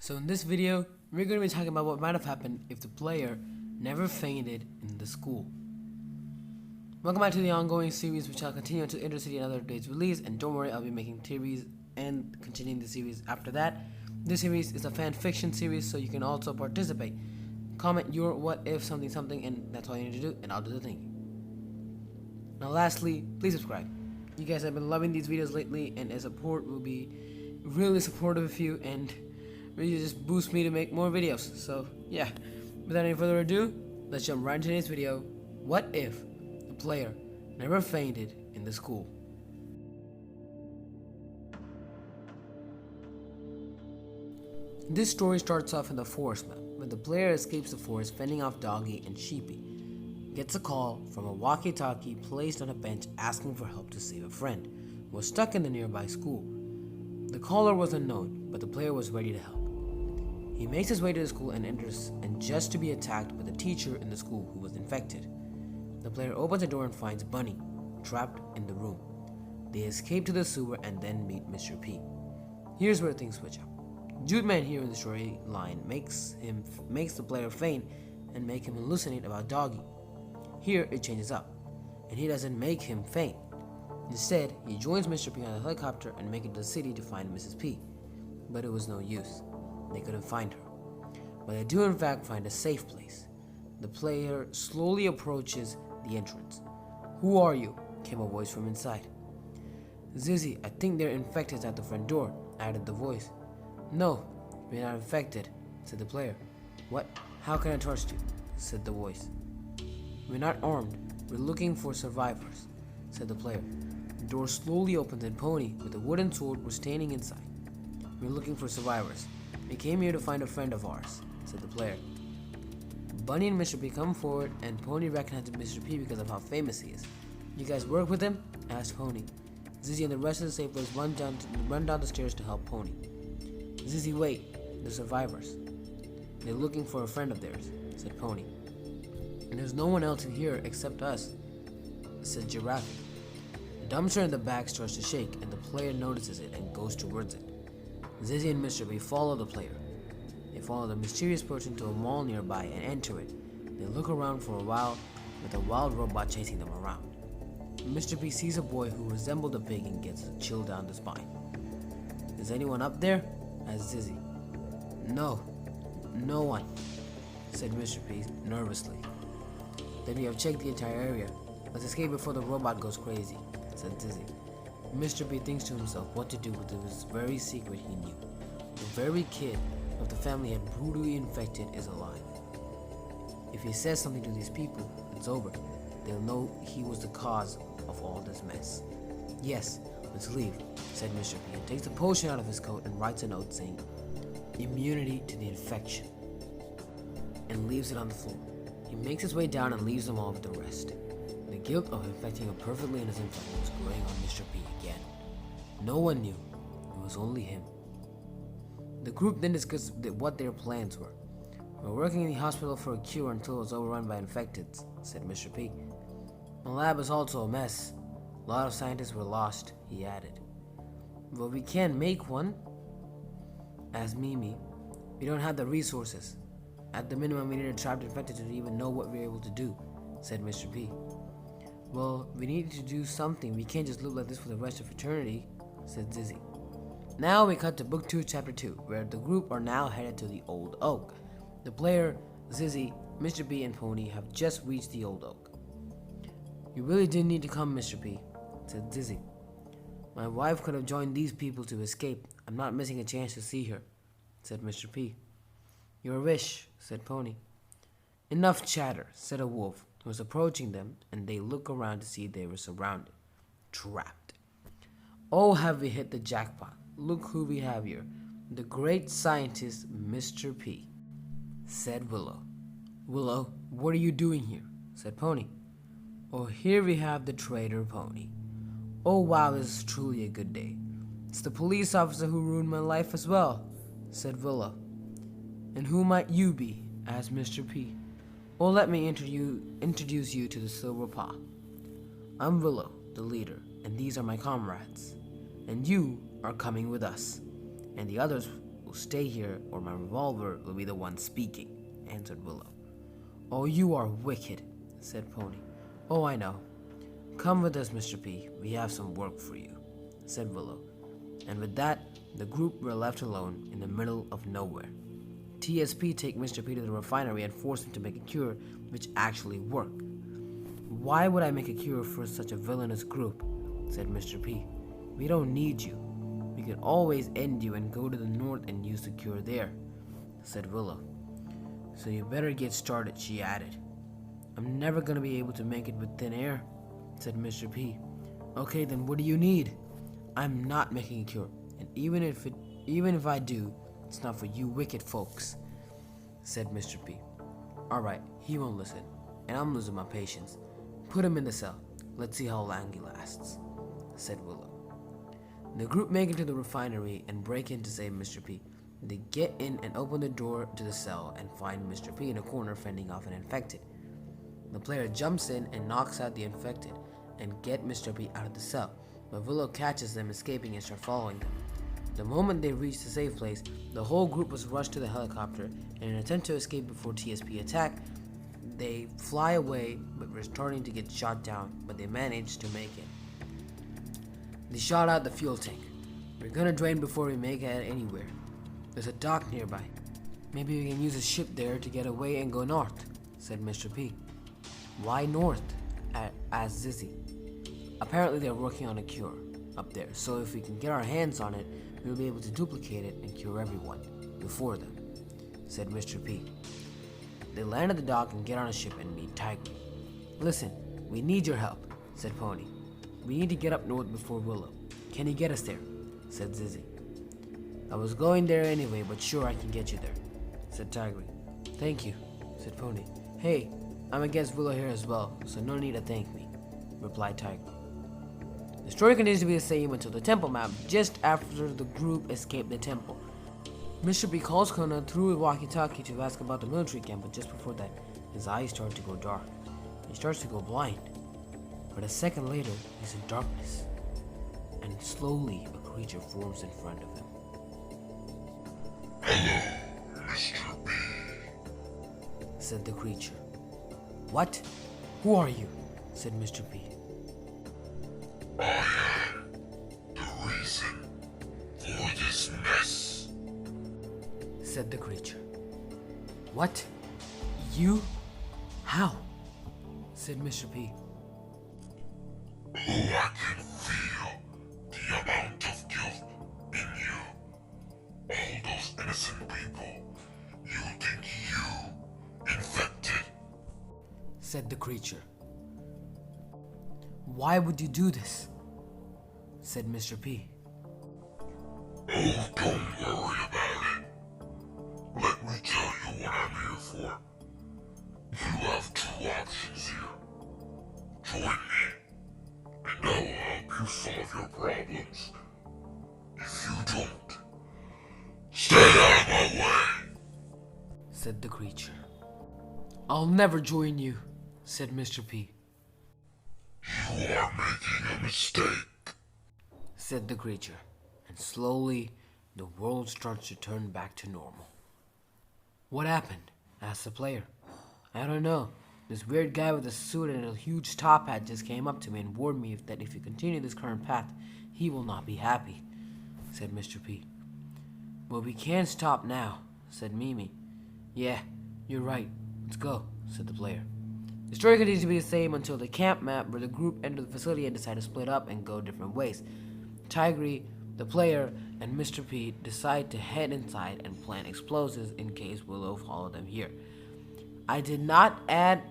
So in this video, we're going to be talking about what might have happened if the player never fainted in the school. Welcome back to the ongoing series, which I'll continue until Intercity and other dates release, and don't worry, I'll be making theories and continuing the series after that. This series is a fan fiction series, so you can also participate. Comment your what if something, and that's all you need to do, and I'll do the thinking. Now lastly, please subscribe. You guys have been loving these videos lately, and as support will be really supportive of you, and really just boost me to make more videos. So yeah, without any further ado, let's jump right into today's video. What if the player never fainted in the school? This story starts off in the forest map, when the player escapes the forest fending off Doggy and Sheepy. Gets a call from a walkie-talkie placed on a bench asking for help to save a friend who was stuck in the nearby school. The caller was unknown, but the player was ready to help. He makes his way to the school and enters, and just to be attacked by the teacher in the school who was infected. The player opens the door and finds Bunny trapped in the room. They escape to the sewer and then meet Mr. P. Here's where things switch up. Jude Man here in the storyline makes the player faint and make him hallucinate about Doggy. Here it changes up, and he doesn't make him faint. Instead, he joins Mr. P on a helicopter and make it to the city to find Mrs. P. But it was no use. They couldn't find her. But they do in fact find a safe place. The player slowly approaches the entrance. "Who are you?" came a voice from inside. "Zizzy, I think they're infected at the front door," added the voice. "No, we're not infected," said the player. "What? How can I trust you?" said the voice. "We're not armed. We're looking for survivors," said the player. The door slowly opened and Pony, with a wooden sword, was standing inside. "We're looking for survivors. We came here to find a friend of ours," said the player. Bunny and Mr. P come forward, and Pony recognizes Mr. P because of how famous he is. "You guys work with him?" asked Pony. Zizzy and the rest of the sailors run down the stairs to help Pony. "Zizzy, wait, the survivors. They're looking for a friend of theirs," said Pony. "And there's no one else in here except us," said Giraffe. The dumpster in the back starts to shake, and the player notices it and goes towards it. Zizzy and Mr. B follow the player. They follow the mysterious person to a mall nearby and enter it. They look around for a while, with a wild robot chasing them around. Mr. B sees a boy who resembled a pig and gets a chill down the spine. "Is anyone up there?" asked Zizzy. No one," said Mr. P nervously. "Then we have checked the entire area. Let's escape before the robot goes crazy," said Zizzy. Mr. B thinks to himself what to do with this very secret he knew. The very kid of the family had brutally infected is alive. If he says something to these people, it's over. They'll know he was the cause of all this mess. "Yes, let's leave," said Mr. P and takes the potion out of his coat and writes a note saying, "Immunity to the infection," and leaves it on the floor. He makes his way down and leaves them all with the rest. The guilt of infecting a perfectly innocent child was growing on Mr. P again. No one knew. It was only him. The group then discussed what their plans were. "We're working in the hospital for a cure until it's overrun by infecteds," said Mr. P. "My lab is also a mess. A lot of scientists were lost," he added. "But we can make one," asked Mimi. "We don't have the resources. At the minimum, we need a trapped infected to even know what we're able to do," said Mr. P. "Well, we need to do something. We can't just live like this for the rest of eternity," said Zizzy. Now we cut to Book 2, Chapter 2, where the group are now headed to the Old Oak. The player, Zizzy, Mr. P, and Pony have just reached the Old Oak. "You really didn't need to come, Mr. P," said Zizzy. "My wife could have joined these people to escape. I'm not missing a chance to see her," said Mr. P. "Your wish," said Pony. "Enough chatter," said a wolf who was approaching them, and they look around to see they were surrounded. Trapped. "Oh, have we hit the jackpot. Look who we have here. The great scientist, Mr. P," said Willow. "Willow, what are you doing here?" said Pony. "Oh, here we have the traitor Pony. Oh wow, this is truly a good day. It's the police officer who ruined my life as well," said Willow. "And who might you be?" asked Mr. P. "Oh, let me introduce you to the Silver Paw. I'm Willow, the leader, and these are my comrades. And you are coming with us." And the others stay here or my revolver will be the one speaking, answered Willow. Oh, you are wicked, said Pony. Oh, I know. Come with us, Mr. P. We have some work for you, said Willow. And with that, the group were left alone in the middle of nowhere. TSP take Mr. P to the refinery and force him to make a cure which actually worked. Why would I make a cure for such a villainous group? Said Mr. P. We don't need you. We can always end you and go to the north and use the cure there, said Willow. So you better get started, she added. I'm never gonna be able to make it with thin air, said Mr. P. Okay, then what do you need? I'm not making a cure, and even if I do, it's not for you wicked folks, said Mr. P. Alright, he won't listen, and I'm losing my patience. Put him in the cell. Let's see how long he lasts, said Willow. The group make it to the refinery and break in to save Mr. P. They get in and open the door to the cell and find Mr. P in a corner fending off an infected. The player jumps in and knocks out the infected and get Mr. P out of the cell, but Willow catches them escaping and starts following them. The moment they reach the safe place, the whole group was rushed to the helicopter in an attempt to escape before TSP attack. They fly away, but were starting to get shot down, but they managed to make it. They shot out the fuel tank. We're gonna drain before we make it anywhere. There's a dock nearby. Maybe we can use a ship there to get away and go north, said Mr. P. Why north? Asked Zizzy. Apparently they're working on a cure up there, so if we can get our hands on it, we'll be able to duplicate it and cure everyone before them, said Mr. P. They land at the dock and get on a ship and meet Tiger. Listen, we need your help, said Pony. We need to get up north before Willow. Can you get us there? Said Zizzy. I was going there anyway, but sure I can get you there, said Tiger. Thank you, said Pony. Hey, I'm against Willow here as well, so no need to thank me, replied Tiger. The story continues to be the same until the temple map, just after the group escaped the temple. Mr. B calls Kona through a walkie-talkie to ask about the military camp, but just before that, his eyes start to go dark. He starts to go blind. But a second later, he's in darkness, and slowly a creature forms in front of him. Hello, Mr. B, said the creature. What? Who are you? Said Mr. B. I am the reason for this mess, said the creature. What? You? How? Said Mr. P. Oh, I can feel the amount of guilt in you. All those innocent people you think you infected, said the creature. Why would you do this? Said Mr. P. Oh, don't worry about it. Let me tell you what I'm here for. You have two options here. Join me, and I will help you solve your problems. If you don't, stay out of my way, said the creature. I'll never join you, said Mr. P. You are making a mistake, said the creature, and slowly the world starts to turn back to normal. What happened? Asked the player. I don't know. This weird guy with a suit and a huge top hat just came up to me and warned me that if you continue this current path, he will not be happy, said Mr. P. Well, we can't stop now, said Mimi. Yeah, you're right. Let's go, said the player. The story continues to be the same until the camp map where the group enter the facility and decide to split up and go different ways. Tigry, the player, and Mr. P decide to head inside and plant explosives in case Willow followed them here. I did not add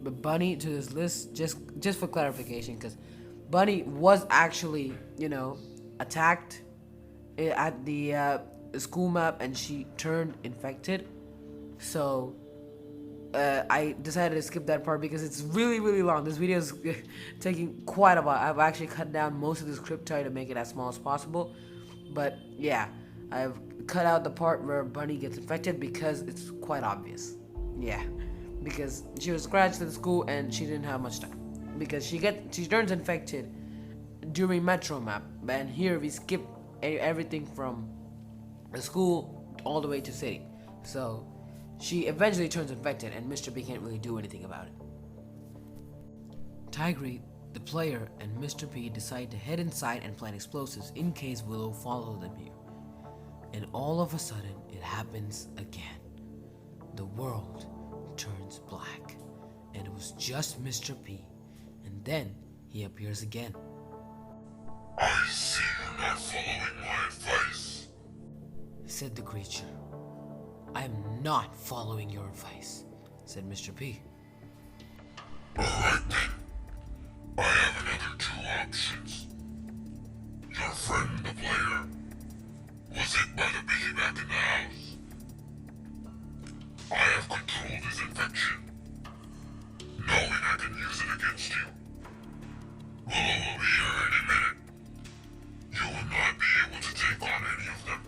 Bunny to this list just for clarification, because Bunny was actually, attacked at the school map and she turned infected. So I decided to skip that part because it's really, really long. This video is taking quite a while. I've actually cut down most of the script trying to make it as small as possible. But yeah, I've cut out the part where Bunny gets infected because it's quite obvious. Yeah, because she was scratched at school and she didn't have much time. Because she turns infected during Metro map, and here we skip everything from the school all the way to city. So she eventually turns infected, and Mr. B can't really do anything about it. Tigray, the player, and Mr. P decide to head inside and plant explosives in case Willow follows them here. And all of a sudden, it happens again. The world turns black, and it was just Mr. P. And then he appears again. I see you're not following my advice, Said the creature. I am not following your advice, said Mr. P. Alright then. I have another two options. Your friend, the player, was hit by the piggyback in the house. I have controlled his infection, knowing I can use it against you. Willow will be here any minute. You will not be able to take on any of them,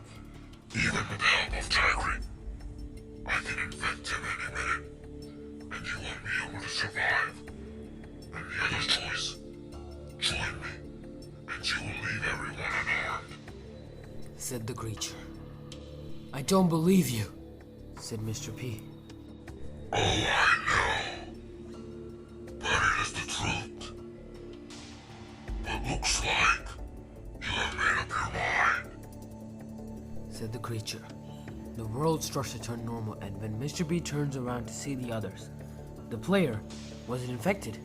even with the help of Tigray. I can infect him any minute, and you won't be able to survive. And the other choice, join me, and you will leave everyone unharmed, Said the creature. I don't believe you, said Mr. P. Oh, I know. But it is the truth. But looks like you have made up your mind. Said the creature. The world starts to turn normal, and when Mr. B turns around to see the others, the player wasn't infected.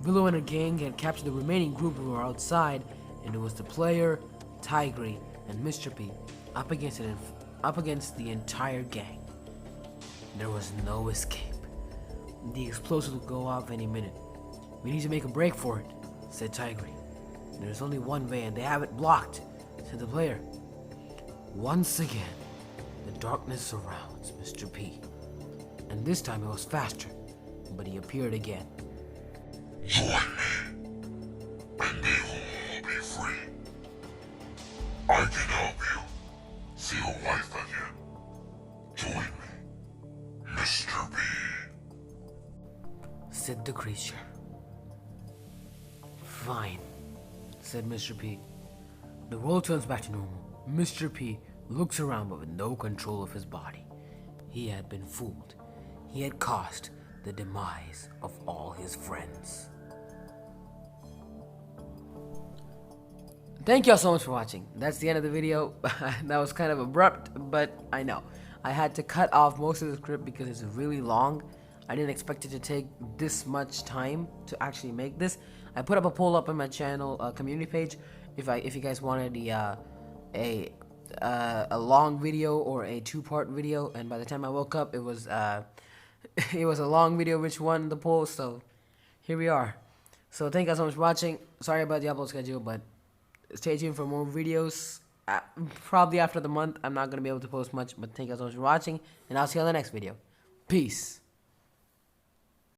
Willow and her gang had captured the remaining group who were outside, and it was the player, Tigray, and Mr. P up against the entire gang. There was no escape. The explosives will go off any minute. We need to make a break for it, said Tigray. There's only one way, and they have it blocked, said the player. Once again, the darkness surrounds Mr. P. And this time it was faster, but he appeared again. Join me, and they will all be free. I can help you see your wife again. Join me, Mr. B. Said the creature. Fine, said Mr. P. The world turns back to normal. Mr. P looks around but with no control of his body. He had been fooled. He had caused the demise of all his friends. Thank y'all so much for watching. That's the end of the video. That was kind of abrupt, but I know. I had to cut off most of the script because it's really long. I didn't expect it to take this much time to actually make this. I put up a poll up on my channel community page if you guys wanted a long video or a two-part video, and by the time I woke up it was it was a long video which won the poll, so here we are. So thank you guys so much for watching. Sorry about the upload schedule, but stay tuned for more videos. Probably after the month I'm not going to be able to post much, but thank you guys so much for watching, and I'll see you on the next video. Peace.